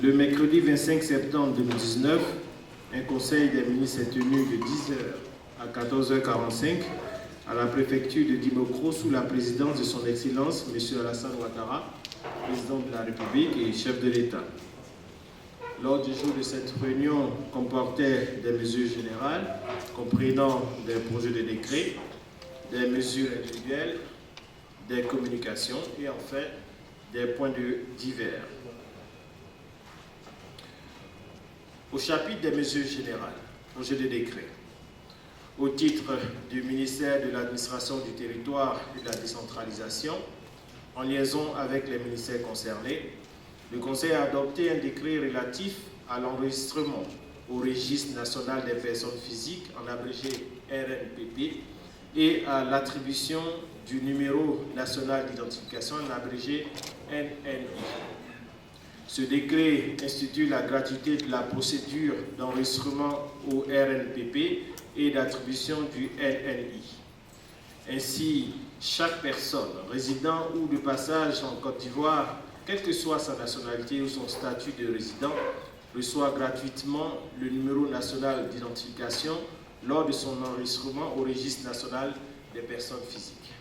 Le mercredi 25 septembre 2019, un conseil des ministres est tenu de 10h à 14h45 à la préfecture de Dimokro sous la présidence de son Excellence, M. Alassane Ouattara, président de la République et chef de l'État. L'ordre du jour de cette réunion comportait des mesures générales, comprenant des projets de décret, des mesures individuelles, des communications et enfin des points de divers. Au chapitre des mesures générales, projet de décret, au titre du ministère de l'Administration du Territoire et de la Décentralisation, en liaison avec les ministères concernés, le Conseil a adopté un décret relatif à l'enregistrement au Registre national des personnes physiques, en abrégé RNPP, et à l'attribution du numéro national d'identification, en abrégé NNI. Ce décret institue la gratuité de la procédure d'enregistrement au RNPP et d'attribution du NNI. Ainsi, chaque personne résidant ou de passage en Côte d'Ivoire, quelle que soit sa nationalité ou son statut de résident, reçoit gratuitement le numéro national d'identification lors de son enregistrement au registre national des personnes physiques.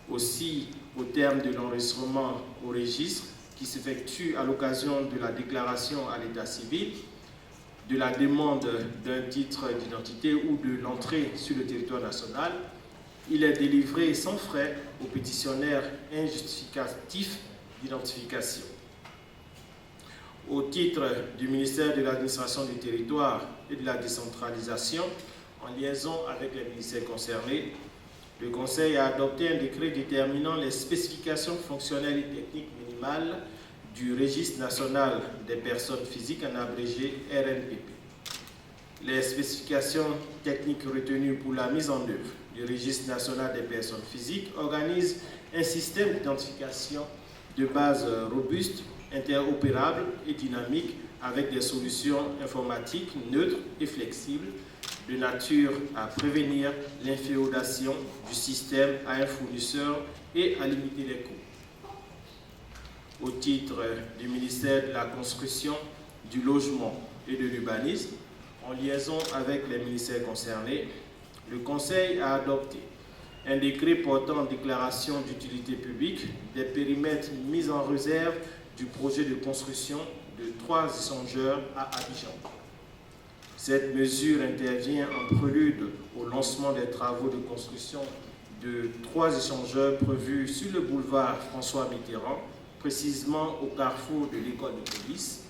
Aussi, au terme de l'enregistrement au registre, qui s'effectue à l'occasion de la déclaration à l'état civil, de la demande d'un titre d'identité ou de l'entrée sur le territoire national, il est délivré sans frais au pétitionnaire un justificatif d'identification. Au titre du ministère de l'Administration du Territoire et de la Décentralisation, en liaison avec les ministères concernés, le Conseil a adopté un décret déterminant les spécifications fonctionnelles et techniques minimales du Registre national des personnes physiques, en abrégé RNPP. Les spécifications techniques retenues pour la mise en œuvre du Registre national des personnes physiques organisent un système d'identification de base robuste, interopérable et dynamique avec des solutions informatiques neutres et flexibles de nature à prévenir l'inféodation du système à un fournisseur et à limiter les coûts. Au titre du ministère de la Construction, du Logement et de l'Urbanisme, en liaison avec les ministères concernés, le Conseil a adopté un décret portant en déclaration d'utilité publique des périmètres mis en réserve du projet de construction de 3 échangeurs à Abidjan. Cette mesure intervient en prélude au lancement des travaux de construction de 3 échangeurs prévus sur le boulevard François Mitterrand, précisément au carrefour de l'école de police,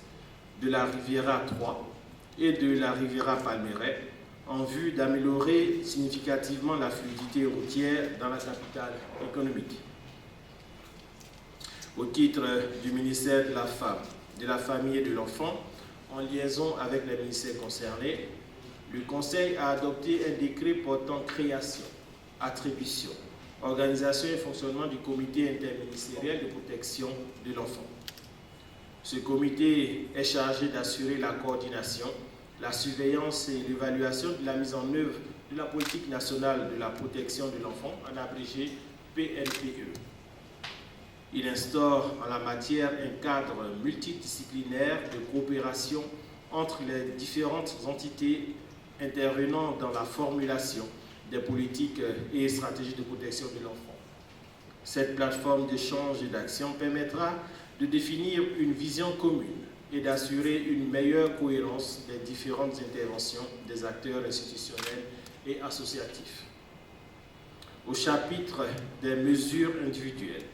de la Riviera 3 et de la Riviera Palmeraie, en vue d'améliorer significativement la fluidité routière dans la capitale économique. Au titre du ministère de la Femme, de la Famille et de l'Enfant, en liaison avec les ministères concernés, le Conseil a adopté un décret portant création, attribution, organisation et fonctionnement du comité interministériel de protection de l'enfant. Ce comité est chargé d'assurer la coordination, la surveillance et l'évaluation de la mise en œuvre de la politique nationale de la protection de l'enfant, en abrégé PNPE. Il instaure en la matière un cadre multidisciplinaire de coopération entre les différentes entités intervenant dans la formulation des politiques et stratégies de protection de l'enfant. Cette plateforme d'échange et d'action permettra de définir une vision commune et d'assurer une meilleure cohérence des différentes interventions des acteurs institutionnels et associatifs. Au chapitre des mesures individuelles,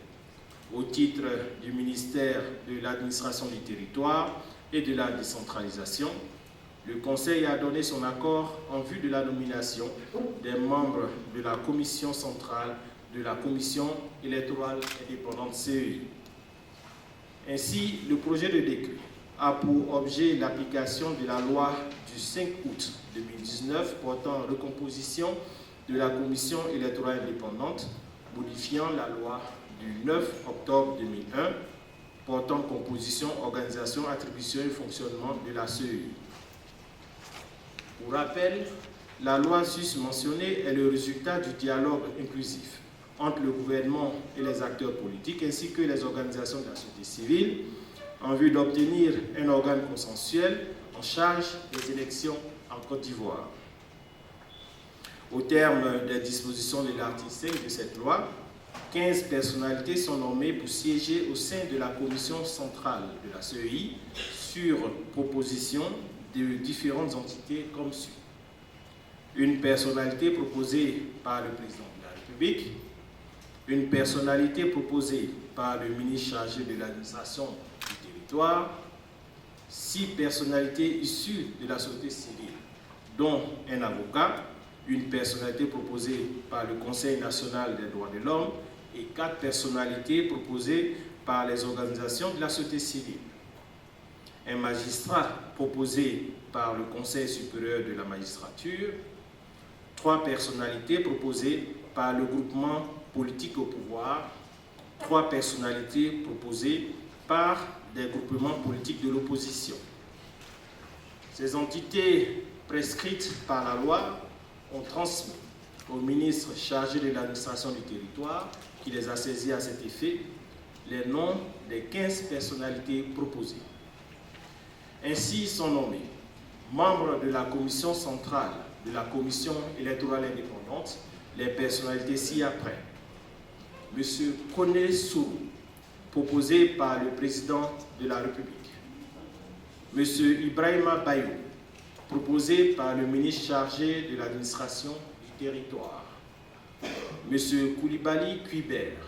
au titre du ministère de l'Administration du Territoire et de la Décentralisation, le Conseil a donné son accord en vue de la nomination des membres de la Commission centrale de la Commission électorale indépendante CEI. Ainsi, le projet de décret a pour objet l'application de la loi du 5 août 2019 portant recomposition de la Commission électorale indépendante, modifiant la loi du 9 octobre 2001 portant composition, organisation, attribution et fonctionnement de la CEI. Pour rappel, la loi sus-mentionnée est le résultat du dialogue inclusif entre le gouvernement et les acteurs politiques, ainsi que les organisations de la société civile, en vue d'obtenir un organe consensuel en charge des élections en Côte d'Ivoire. Au terme des dispositions de l'article 5 de cette loi, 15 personnalités sont nommées pour siéger au sein de la commission centrale de la CEI sur proposition de différentes entités comme suit. Une personnalité proposée par le président de la République, une personnalité proposée par le ministre chargé de l'administration du territoire, 6 personnalités issues de la société civile, dont un avocat, une personnalité proposée par le Conseil national des droits de l'homme et 4 personnalités proposées par les organisations de la société civile. Un magistrat proposé par le Conseil supérieur de la magistrature, 3 personnalités proposées par le groupement politique au pouvoir, 3 personnalités proposées par des groupements politiques de l'opposition. Ces entités prescrites par la loi ont transmis au ministre chargé de l'administration du territoire, qui les a saisis à cet effet, les noms des 15 personnalités proposées. Ainsi sont nommés membres de la commission centrale de la commission électorale indépendante, les personnalités ci-après. M. Kone Sourou, proposé par le président de la République. M. Ibrahima Bayou, proposé par le ministre chargé de l'administration du territoire. M. Koulibaly Kuibert,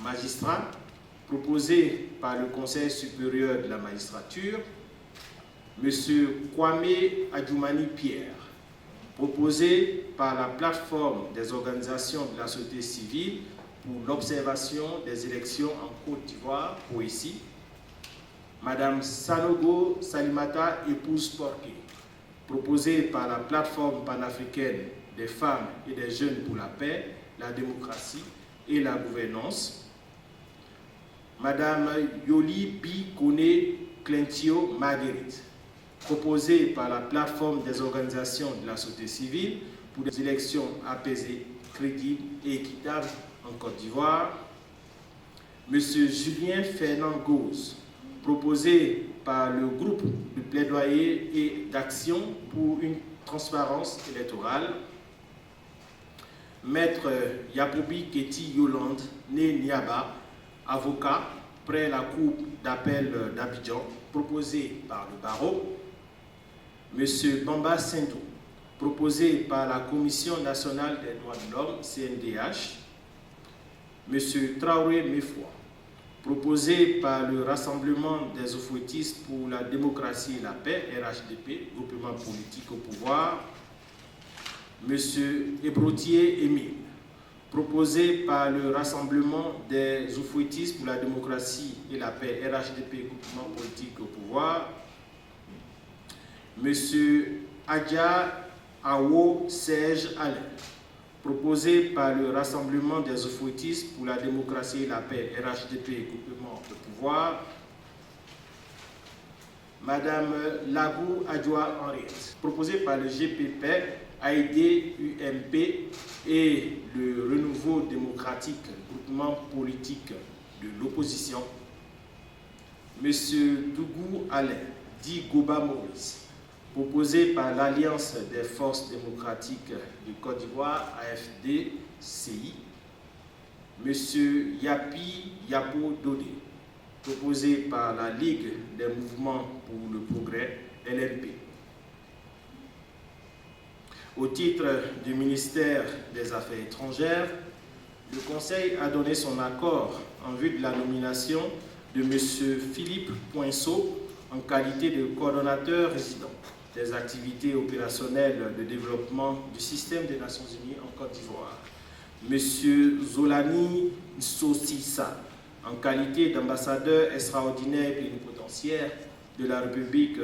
magistrat, proposé par le Conseil supérieur de la magistrature. M. Kwame Adjoumani Pierre, proposé par la plateforme des organisations de la société civile pour l'observation des élections en Côte d'Ivoire, OECI. Madame Sanogo Salimata, épouse Porqué, proposée par la plateforme panafricaine des femmes et des jeunes pour la paix, la démocratie et la gouvernance. Madame Yoli Bi Kone Clentio Marguerite, proposée par la plateforme des organisations de la société civile pour des élections apaisées, crédibles et équitables en Côte d'Ivoire. Monsieur Julien Fernand Gauze, proposé par le groupe de plaidoyer et d'action pour une transparence électorale. Maître Yapobi Keti Yolande, né Niaba, avocat, près la Cour d'appel d'Abidjan, proposé par le barreau. Monsieur Bamba Sindou, proposé par la Commission nationale des droits de l'homme, CNDH. Monsieur Traoré Mefwa, proposé par le Rassemblement des Oufouettistes pour la démocratie et la paix, RHDP, groupement politique au pouvoir. Monsieur Ebrotier Émile, proposé par le Rassemblement des Oufouettistes pour la démocratie et la paix, RHDP, groupement politique au pouvoir. Monsieur Adja Awo Serge Alain, proposé par le Rassemblement des Oufouettistes pour la démocratie et la paix, RHDP, groupement de pouvoir. Madame Lagou Adjoa Henriette, proposée par le GPP, AID, UMP et le Renouveau démocratique, groupement politique de l'opposition. Monsieur Dougou Alain, dit Goba Maurice, proposé par l'Alliance des forces démocratiques du Côte d'Ivoire, AFD-CI. Monsieur Yapi Yapo Dodé, proposé par la Ligue des mouvements pour le progrès, LMP. Au titre du ministère des Affaires étrangères, le Conseil a donné son accord en vue de la nomination de M. Philippe Poinceau en qualité de coordonnateur résident des activités opérationnelles de développement du système des Nations Unies en Côte d'Ivoire. M. Zolani Nsosissa, en qualité d'ambassadeur extraordinaire et plénipotentiaire de la République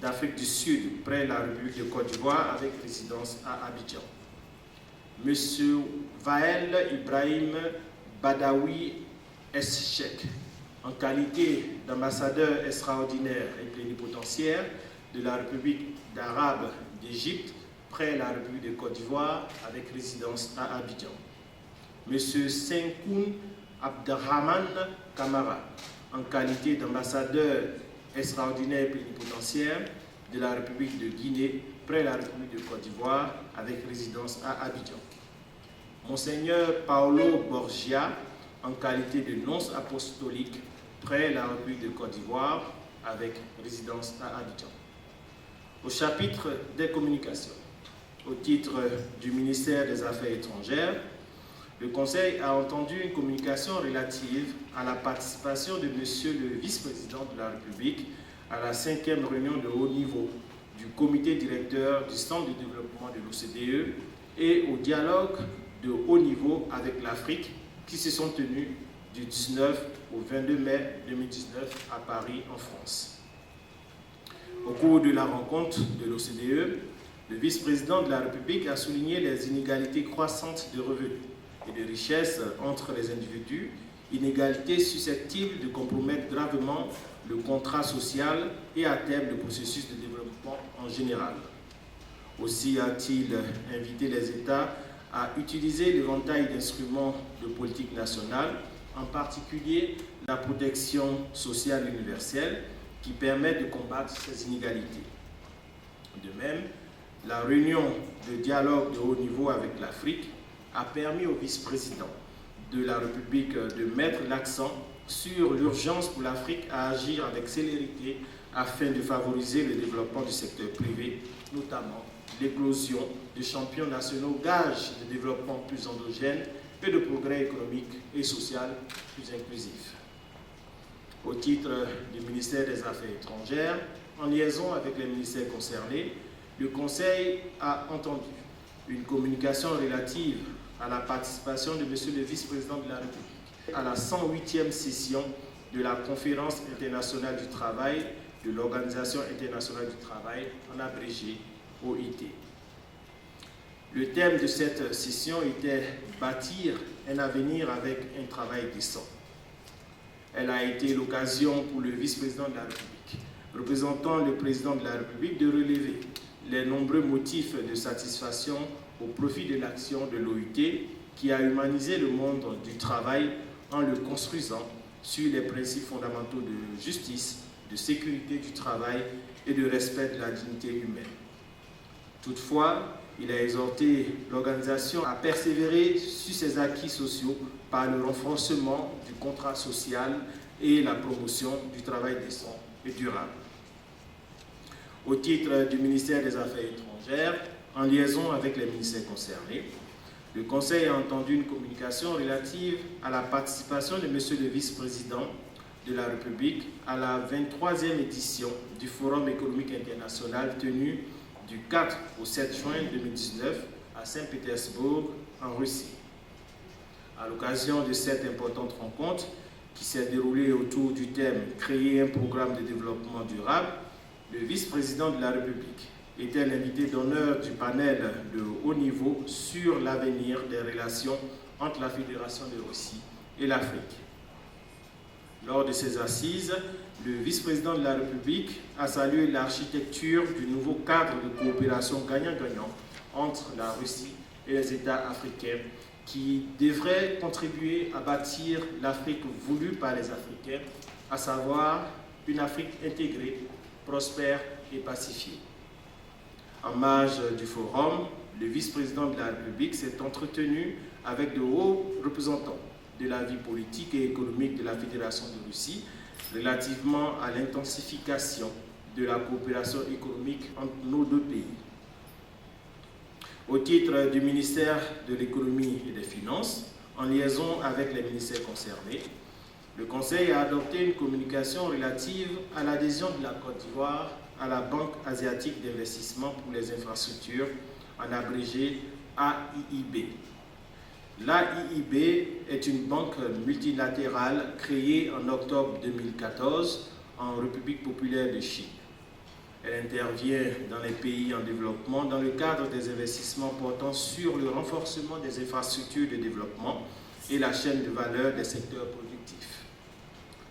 d'Afrique du Sud, près la République de Côte d'Ivoire, avec résidence à Abidjan. M. Vael Ibrahim Badawi Eschek, en qualité d'ambassadeur extraordinaire et plénipotentiaire de la République d'Arabe d'Égypte, près la République de Côte d'Ivoire, avec résidence à Abidjan. M. Senkoun Abderrahman Kamara, en qualité d'ambassadeur extraordinaire plénipotentiaire de la République de Guinée près la République de Côte d'Ivoire avec résidence à Abidjan. Monseigneur Paolo Borgia en qualité de nonce apostolique près la République de Côte d'Ivoire avec résidence à Abidjan. Au chapitre des communications, au titre du ministère des Affaires étrangères, le Conseil a entendu une communication relative à la participation de Monsieur le vice-président de la République à la 5e réunion de haut niveau du comité directeur du Centre de développement de l'OCDE et au dialogue de haut niveau avec l'Afrique qui se sont tenus du 19 au 22 mai 2019 à Paris, en France. Au cours de la rencontre de l'OCDE, le vice-président de la République a souligné les inégalités croissantes de revenus et de richesses entre les individus, inégalités susceptibles de compromettre gravement le contrat social et à terme le processus de développement en général. Aussi a-t-il invité les États à utiliser l'éventail d'instruments de politique nationale, en particulier la protection sociale universelle, qui permet de combattre ces inégalités. De même, la réunion de dialogue de haut niveau avec l'Afrique a permis au vice-président de la République de mettre l'accent sur l'urgence pour l'Afrique à agir avec célérité afin de favoriser le développement du secteur privé, notamment l'éclosion de champions nationaux gages de développement plus endogène et de progrès économique et social plus inclusif. Au titre du ministère des Affaires étrangères, en liaison avec les ministères concernés, le Conseil a entendu une communication relative à la participation de Monsieur le vice-président de la République à la 108e session de la Conférence internationale du travail de l'Organisation internationale du travail, en abrégé OIT. Le thème de cette session était « Bâtir un avenir avec un travail décent ». Elle a été l'occasion pour le vice-président de la République, représentant le président de la République, de relever les nombreux motifs de satisfaction au profit de l'action de l'OIT qui a humanisé le monde du travail en le construisant sur les principes fondamentaux de justice, de sécurité du travail et de respect de la dignité humaine. Toutefois, il a exhorté l'organisation à persévérer sur ses acquis sociaux par le renforcement du contrat social et la promotion du travail décent et durable. Au titre du ministère des Affaires étrangères, en liaison avec les ministères concernés, le Conseil a entendu une communication relative à la participation de Monsieur le vice-président de la République à la 23e édition du Forum économique international tenu du 4 au 7 juin 2019 à Saint-Pétersbourg, en Russie. À l'occasion de cette importante rencontre, qui s'est déroulée autour du thème « Créer un programme de développement durable », le vice-président de la République était l'invité d'honneur du panel de haut niveau sur l'avenir des relations entre la Fédération de Russie et l'Afrique. Lors de ces assises, le vice-président de la République a salué l'architecture du nouveau cadre de coopération gagnant-gagnant entre la Russie et les États africains qui devrait contribuer à bâtir l'Afrique voulue par les Africains, à savoir une Afrique intégrée, prospère et pacifiée. En marge du forum, le vice-président de la République s'est entretenu avec de hauts représentants de la vie politique et économique de la Fédération de Russie relativement à l'intensification de la coopération économique entre nos deux pays. Au titre du ministère de l'Économie et des Finances, en liaison avec les ministères concernés, le Conseil a adopté une communication relative à l'adhésion de la Côte d'Ivoire à la Banque asiatique d'investissement pour les infrastructures, en abrégé AIIB. L'AIIB est une banque multilatérale créée en octobre 2014 en République populaire de Chine. Elle intervient dans les pays en développement dans le cadre des investissements portant sur le renforcement des infrastructures de développement et la chaîne de valeur des secteurs productifs.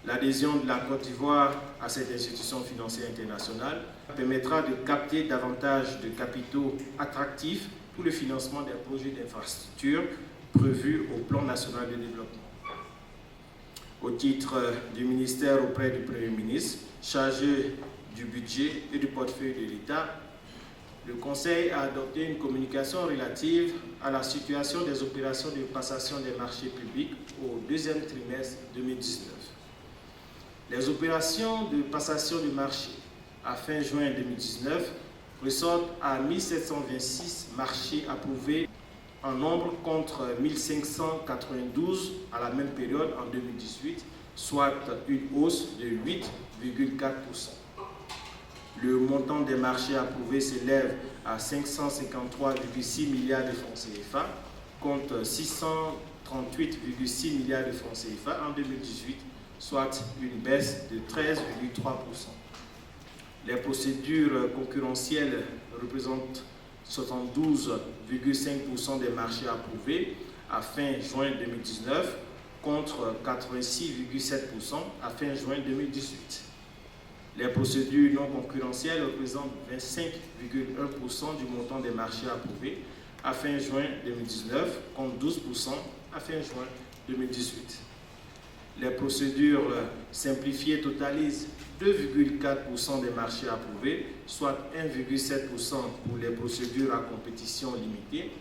L'adhésion de la Côte d'Ivoire à cette institution financière internationale permettra de capter davantage de capitaux attractifs pour le financement des projets d'infrastructures prévus au plan national de développement. Au titre du ministère auprès du Premier ministre, chargé du budget et du portefeuille de l'État, le Conseil a adopté une communication relative à la situation des opérations de passation des marchés publics au deuxième trimestre 2019. Les opérations de passation de marché à fin juin 2019 ressortent à 1726 marchés approuvés en nombre contre 1592 à la même période en 2018, soit une hausse de 8,4%. Le montant des marchés approuvés s'élève à 553,6 milliards de francs CFA contre 638,6 milliards de francs CFA en 2018, soit une baisse de 13,3%. Les procédures concurrentielles représentent 72,5% des marchés approuvés à fin juin 2019 contre 86,7% à fin juin 2018. Les procédures non concurrentielles représentent 25,1% du montant des marchés approuvés à fin juin 2019 contre 12% à fin juin 2018. Les procédures simplifiées totalisent 2,4% des marchés approuvés, soit 1,7% pour les procédures à compétition limitée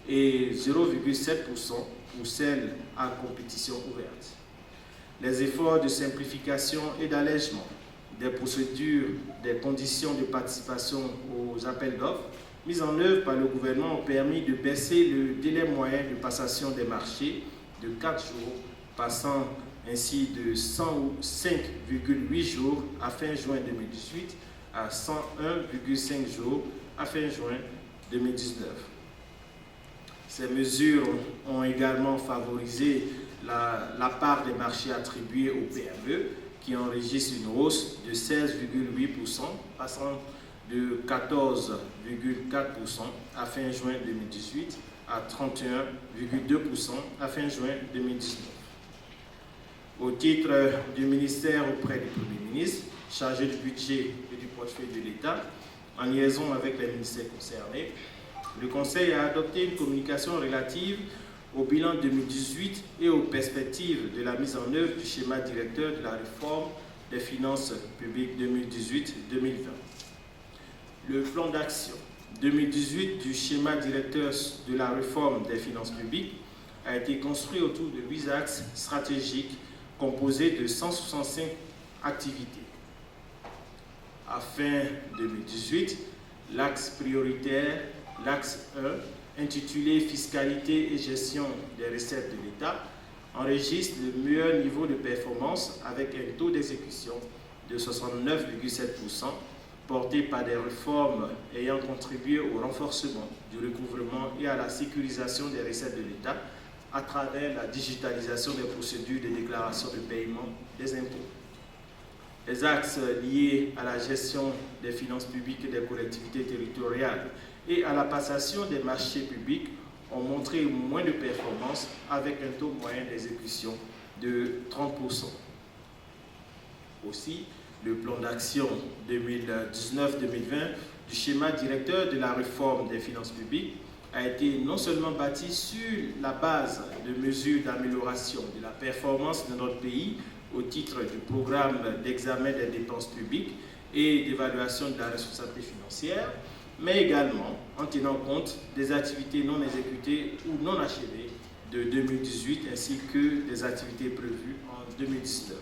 et 0,7% pour celles à compétition ouverte. Les efforts de simplification et d'allègement des procédures, des conditions de participation aux appels d'offres mis en œuvre par le gouvernement ont permis de baisser le délai moyen de passation des marchés de 4 jours, passant ainsi de 105,8 jours à fin juin 2018 à 101,5 jours à fin juin 2019. Ces mesures ont également favorisé la part des marchés attribués aux PME qui enregistre une hausse de 16,8%, passant de 14,4% à fin juin 2018 à 31,2% à fin juin 2019. Au titre du ministère auprès du Premier ministre, chargé du budget et du portefeuille de l'État, en liaison avec les ministères concernés, le Conseil a adopté une communication relative au bilan 2018 et aux perspectives de la mise en œuvre du schéma directeur de la réforme des finances publiques 2018-2020. Le plan d'action 2018 du schéma directeur de la réforme des finances publiques a été construit autour de 8 axes stratégiques composés de 165 activités. À fin 2018, l'axe prioritaire, l'axe 1, intitulé Fiscalité et gestion des recettes de l'État, enregistre le meilleur niveau de performance avec un taux d'exécution de 69,7%, porté par des réformes ayant contribué au renforcement du recouvrement et à la sécurisation des recettes de l'État à travers la digitalisation des procédures de déclaration de paiement des impôts. Les axes liés à la gestion des finances publiques et des collectivités territoriales et à la passation des marchés publics ont montré moins de performance avec un taux moyen d'exécution de 30%. Aussi, le plan d'action 2019-2020 du schéma directeur de la réforme des finances publiques a été non seulement bâti sur la base de mesures d'amélioration de la performance de notre pays au titre du programme d'examen des dépenses publiques et d'évaluation de la responsabilité financière, mais également en tenant compte des activités non exécutées ou non achevées de 2018 ainsi que des activités prévues en 2019.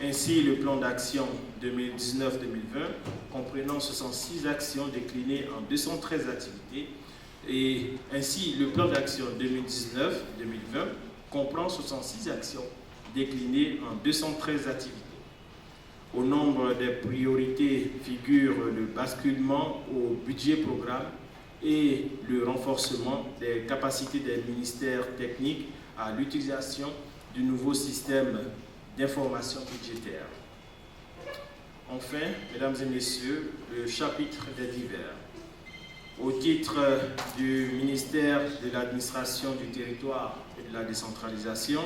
Ainsi, le plan d'action 2019-2020, comprenant 66 actions déclinées en 213 activités, et ainsi le plan d'action 2019-2020 comprend 66 actions déclinées en 213 activités. Au nombre des priorités figurent le basculement au budget programme et le renforcement des capacités des ministères techniques à l'utilisation du nouveau système d'information budgétaire. Enfin, mesdames et messieurs, le chapitre des divers. Au titre du ministère de l'administration du territoire et de la décentralisation,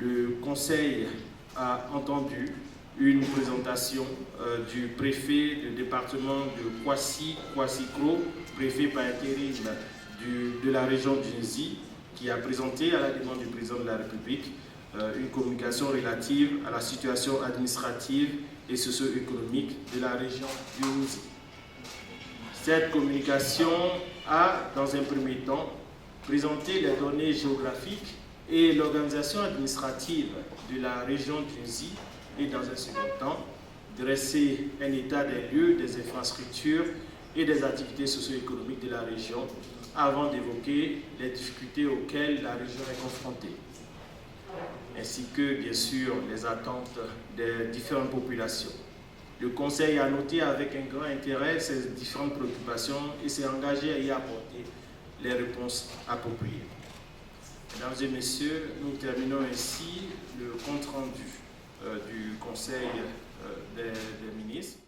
le Conseil a entendu une présentation du préfet du département de Kwasi-Kro, préfet par intérim de la région du Nzi, qui a présenté à la demande du président de la République une communication relative à la situation administrative et socio-économique de la région du Nizi. Cette communication a, dans un premier temps, présenté les données géographiques et l'organisation administrative de la région du Nizi et, dans un second temps, dresser un état des lieux, des infrastructures et des activités socio-économiques de la région avant d'évoquer les difficultés auxquelles la région est confrontée, ainsi que, bien sûr, les attentes des différentes populations. Le Conseil a noté avec un grand intérêt ces différentes préoccupations et s'est engagé à y apporter les réponses appropriées. Mesdames et messieurs, nous terminons ainsi le compte-rendu du Conseil des ministres.